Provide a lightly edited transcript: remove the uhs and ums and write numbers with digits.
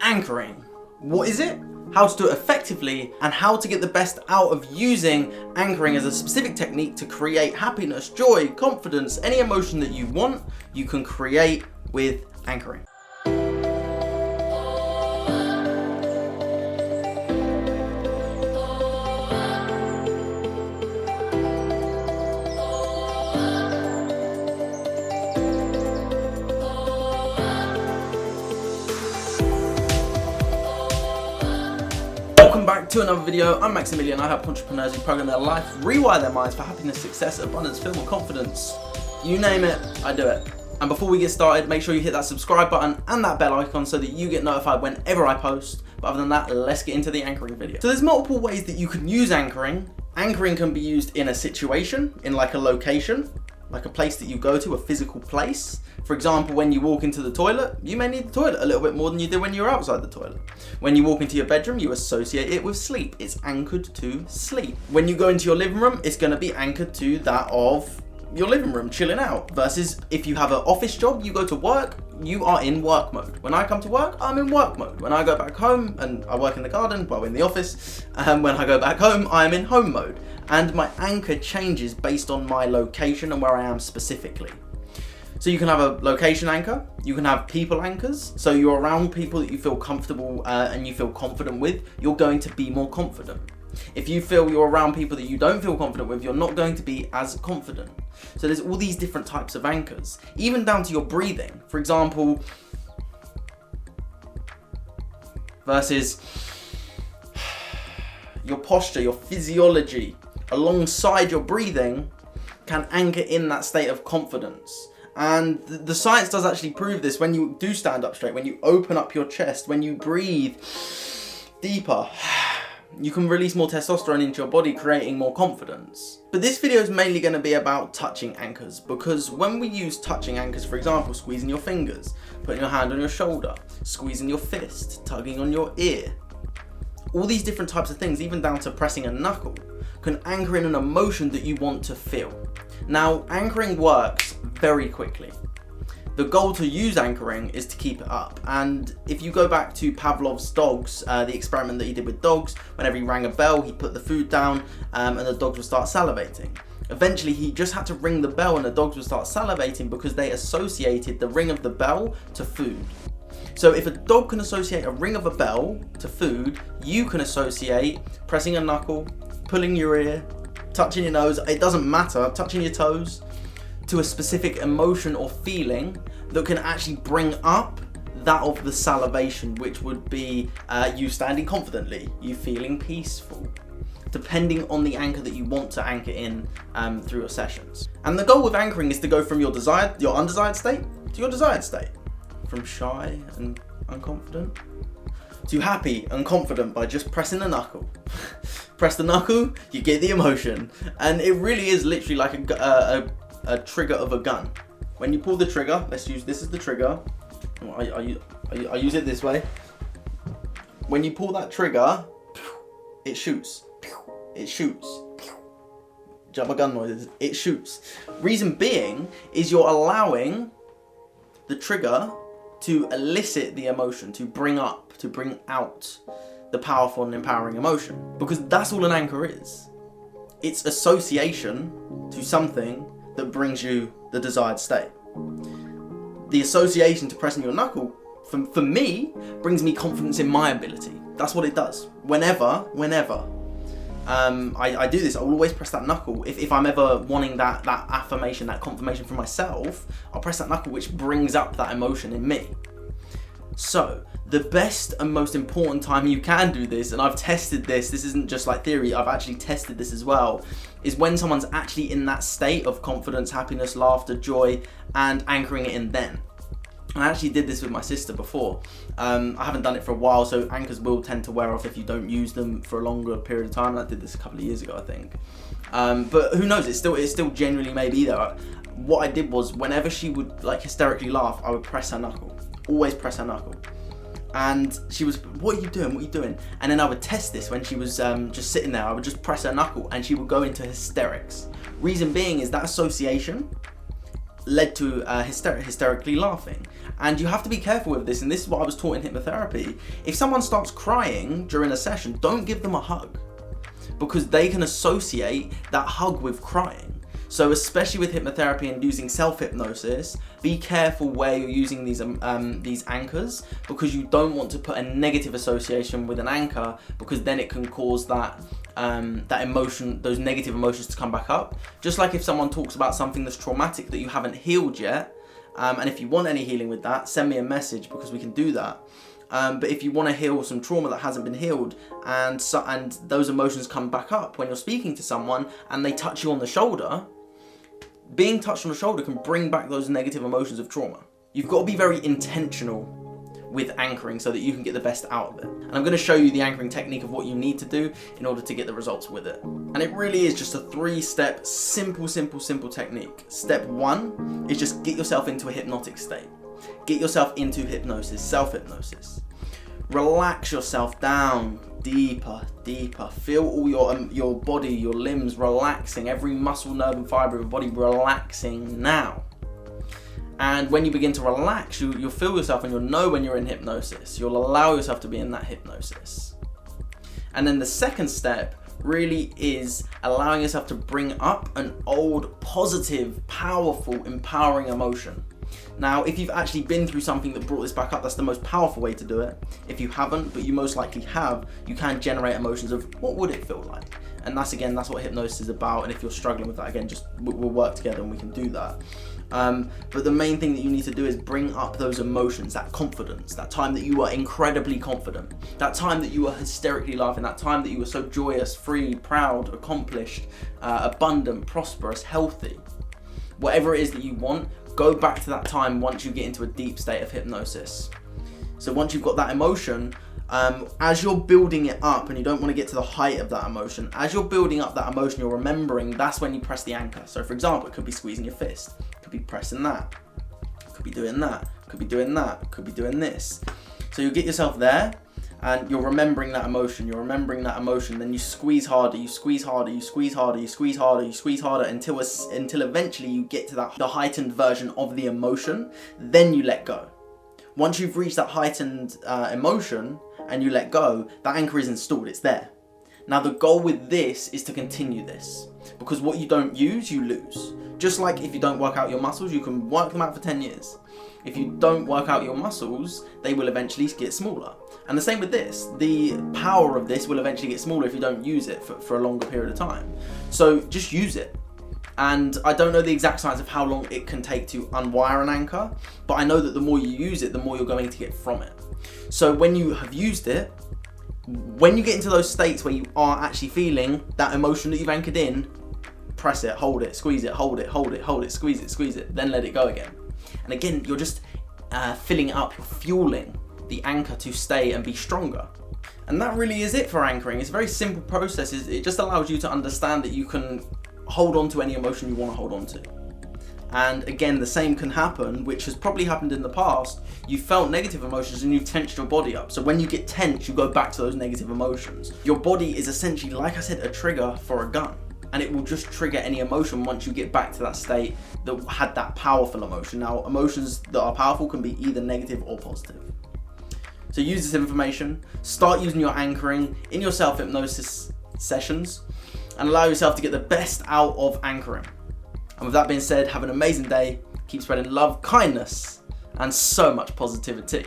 Anchoring. What is it? How to do it effectively, and how to get the best out of using anchoring as a specific technique to create happiness, joy, confidence, any emotion that you want, you can create with anchoring. Welcome back to another video. I'm Max Hindle I. I help entrepreneurs reprogram their life, rewire their minds for happiness, success, abundance, filled with confidence. You name it, I do it. And before we get started, make sure you hit that subscribe button and that bell icon so that you get notified whenever I post. But other than that, let's get into the anchoring video. So there's multiple ways that you can use anchoring. Anchoring can be used in a situation, in like a location, like a place that you go to, a physical place. For example, when you walk into the toilet, you may need the toilet a little bit more than you did when you were outside the toilet. When you walk into your bedroom, you associate it with sleep. It's anchored to sleep. When you go into your living room, it's going to be anchored to that of your living room, chilling out. Versus if you have an office job, you go to work, you are in work mode. When I come to work, I'm in work mode. When I go back home and I work in the garden, well, in the office, when I go back home, I'm in home mode. And my anchor changes based on my location and where I am specifically. So you can have a location anchor, you can have people anchors. So you're around people that you feel comfortable and you feel confident with, you're going to be more confident. If you feel you're around people that you don't feel confident with, you're not going to be as confident. So there's all these different types of anchors, even down to your breathing. For example, versus your posture, your physiology, alongside your breathing can anchor in that state of confidence. And the science does actually prove this. When you do stand up straight, when you open up your chest, when you breathe deeper, you can release more testosterone into your body, creating more confidence. But this video is mainly going to be about touching anchors, because when we use touching anchors, for example, squeezing your fingers, putting your hand on your shoulder, squeezing your fist, tugging on your ear, all these different types of things, even down to pressing a knuckle, can anchor in an emotion that you want to feel. Now, anchoring works very quickly. The goal to use anchoring is to keep it up. And if you go back to Pavlov's dogs, the experiment that he did with dogs, whenever he rang a bell, he put the food down and the dogs would start salivating. Eventually, he just had to ring the bell and the dogs would start salivating because they associated the ring of the bell to food. So if a dog can associate a ring of a bell to food, you can associate pressing a knuckle, pulling your ear, touching your nose, it doesn't matter, touching your toes, to a specific emotion or feeling that can actually bring up that of the salivation, which would be you standing confidently, you feeling peaceful, depending on the anchor that you want to anchor in through your sessions. And the goal with anchoring is to go from your undesired state to your desired state. From shy and unconfident to happy and confident by just pressing the knuckle. Press the knuckle, you get the emotion. And it really is literally like a trigger of a gun. When you pull the trigger, let's use this as the trigger. I use it this way. When you pull that trigger, it shoots. It shoots. Jabba gun noises. It shoots. Reason being is you're allowing the trigger to elicit the emotion, to bring out the powerful and empowering emotion. Because that's all an anchor is. It's association to something that brings you the desired state. The association to pressing your knuckle, for me, brings me confidence in my ability. That's what it does. Whenever I do this, I will always press that knuckle. If I'm ever wanting that affirmation, that confirmation from myself, I'll press that knuckle, which brings up that emotion in me. So, the best and most important time you can do this, and I've tested this isn't just like theory, I've actually tested this as well, is when someone's actually in that state of confidence, happiness, laughter, joy, and anchoring it in then. I actually did this with my sister before. I haven't done it for a while, so anchors will tend to wear off if you don't use them for a longer period of time. I did this a couple of years ago, I think. But who knows, it still genuinely may be there. What I did was, whenever she would like hysterically laugh, I would press her knuckle. Always press her knuckle. And she was, what are you doing? And then I would test this when she was just sitting there. I would just press her knuckle and she would go into hysterics. Reason being is that association led to hysterically laughing. And you have to be careful with this, and this is what I was taught in hypnotherapy. If someone starts crying during a session, don't give them a hug, because they can associate that hug with crying. So especially with hypnotherapy and using self-hypnosis, be careful where you're using these anchors, because you don't want to put a negative association with an anchor, because then it can cause that emotion, those negative emotions to come back up. Just like if someone talks about something that's traumatic that you haven't healed yet, and if you want any healing with that, send me a message, because we can do that. But if you want to heal some trauma that hasn't been healed, and those emotions come back up when you're speaking to someone and they touch you on the shoulder, being touched on the shoulder can bring back those negative emotions of trauma. You've got to be very intentional with anchoring so that you can get the best out of it. And I'm going to show you the anchoring technique of what you need to do in order to get the results with it. And it really is just a 3-step, simple technique. Step 1 is just get yourself into a hypnotic state. Get yourself into hypnosis, self-hypnosis. Relax yourself down deeper. Feel all your body, your limbs relaxing, every muscle, nerve and fibre of your body relaxing now. And when you begin to relax, you'll feel yourself, and you'll know when you're in hypnosis. You'll allow yourself to be in that hypnosis. And then the second step really is allowing yourself to bring up an old, positive, powerful, empowering emotion. Now, if you've actually been through something that brought this back up, that's the most powerful way to do it. If you haven't, but you most likely have, you can generate emotions of what would it feel like? And that's what hypnosis is about. And if you're struggling with that, again, just we'll work together and we can do that. But the main thing that you need to do is bring up those emotions, that confidence, that time that you were incredibly confident, that time that you were hysterically laughing, that time that you were so joyous, free, proud, accomplished, abundant, prosperous, healthy. Whatever it is that you want, go back to that time once you get into a deep state of hypnosis. So once you've got that emotion, as you're building it up, and you don't want to get to the height of that emotion, as you're building up that emotion, you're remembering, that's when you press the anchor. So for example, it could be squeezing your fist, it could be pressing that, it could be doing that, it could be doing that, it could be doing this. So you get yourself there, and you're remembering that emotion, then you squeeze harder, you squeeze harder, you squeeze harder, you squeeze harder, you squeeze harder, until eventually you get to the heightened version of the emotion. Then you let go. Once you've reached that heightened emotion and you let go, that anchor is installed, it's there. Now the goal with this is to continue this, because what you don't use, you lose. Just like if you don't work out your muscles, you can work them out for 10 years. If you don't work out your muscles, they will eventually get smaller. And the same with this. The power of this will eventually get smaller if you don't use it for a longer period of time. So just use it. And I don't know the exact science of how long it can take to unwire an anchor, but I know that the more you use it, the more you're going to get from it. So when you have used it, when you get into those states where you are actually feeling that emotion that you've anchored in, press it, hold it, squeeze it, hold it, squeeze it, then let it go again. And again, you're just filling it up, you're fueling the anchor to stay and be stronger. And that really is it for anchoring. It's a very simple process. It just allows you to understand that you can hold on to any emotion you want to hold on to. And again, the same can happen, which has probably happened in the past. You felt negative emotions and you've tensed your body up. So when you get tense, you go back to those negative emotions. Your body is essentially, like I said, a trigger for a gun. And it will just trigger any emotion once you get back to that state that had that powerful emotion. Now, emotions that are powerful can be either negative or positive. So use this information, start using your anchoring in your self-hypnosis sessions, and allow yourself to get the best out of anchoring. And with that being said, have an amazing day, keep spreading love, kindness, and so much positivity.